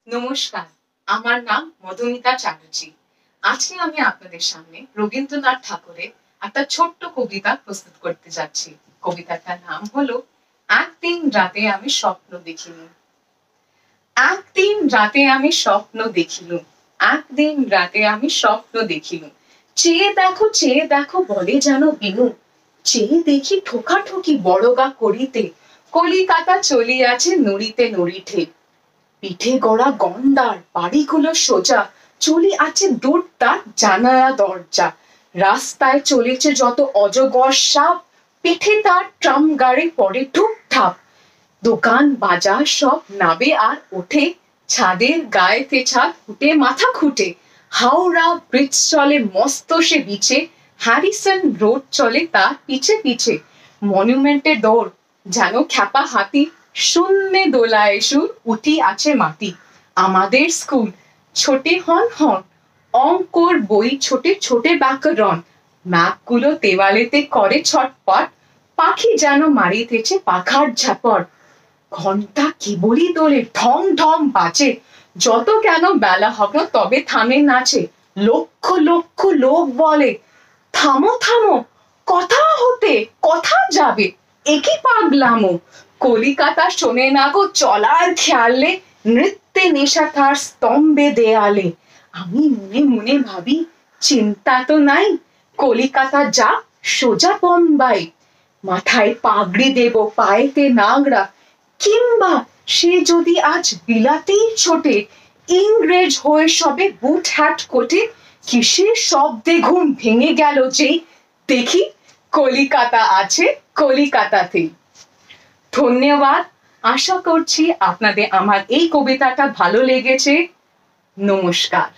নমস্কার, আমার নাম মধুমিতা চ্যাটার্জি। আজকে আমি আপনাদের সামনে রবীন্দ্রনাথ ঠাকুরের একটা ছোট্ট কবিতা প্রস্তুত করতে যাচ্ছি। কবিতাটার নাম হলো একদিন রাতে আমি স্বপ্ন দেখিলুম। একদিন রাতে আমি স্বপ্ন দেখিলুম, একদিন রাতে আমি স্বপ্ন দেখিলুম। চেয়ে দেখো বলে যেন বিনু, চেয়ে দেখি ঠোকাঠুকি বড়গা করিতে, কলিকাতা চলিয়াছে নড়িতে নড়িতে। পিঠে গড়া গন্ডার, বাড়িগুলো সোজা, চলি আছে দূর তার জানালা দরজা। রাস্তায় চলেছে যত অজগর সাপ, পিঠে তার ট্রাম গাড়ি পড়ে ঠুকঠাপ। দোকান বাজার সব নাবে আর ওঠে, ছাদের গায়েতে ছাদ ফুটে মাথা খুঁটে। হাওড়া ব্রিজ চলে মস্ত সে বিচে, হ্যারিসন রোড চলে তার পিছে পিছে। মনুমেন্টের দৌড় যেন খ্যাপা হাতি, শূন্যে দোলায় সুর উঠি আছে মাটি। আমাদের স্কুল ছোটে হন হন, অঙ্কর বই ছোটে ছোটে ব্যাকরণ। ম্যাপগুলো দেওয়ালেতে করে ছটপট, পাখি যেন মারিতেছে পাখার ঝাপড়। ঘন্টা কেবলই দোলে ঢং ঢং বাজে, যত কেন বেলা হলো তবে থামে নাচে। লক্ষ লক্ষ লোক বলে থামো থামো, কথা হতে কথা যাবে, একই পাগলামো। কলিকাতা শোনে না গো চলার খেয়ালে, নৃত্যে নেশা তার স্তম্ভে দেয়ালে। আমি মনে মনে ভাবি চিন্তা তো নাই, কলিকাতা যা সোজা বোম্বাই। মাথায় পাগড়ি দেব পায়েতে নাগরা, কিংবা সে যদি আজ বিলাতেই ছোটে, ইংরেজ হয়ে সবে বুট হ্যাট কোটে। কিসের শব্দে ঘুম ভেঙে গেল যেই দেখি কলিকাতা আছে কলিকাতাতেই। ধন্যবাদ। আশা করছি আপনাদের আমার এই কবিতাটা ভালো লেগেছে। নমস্কার।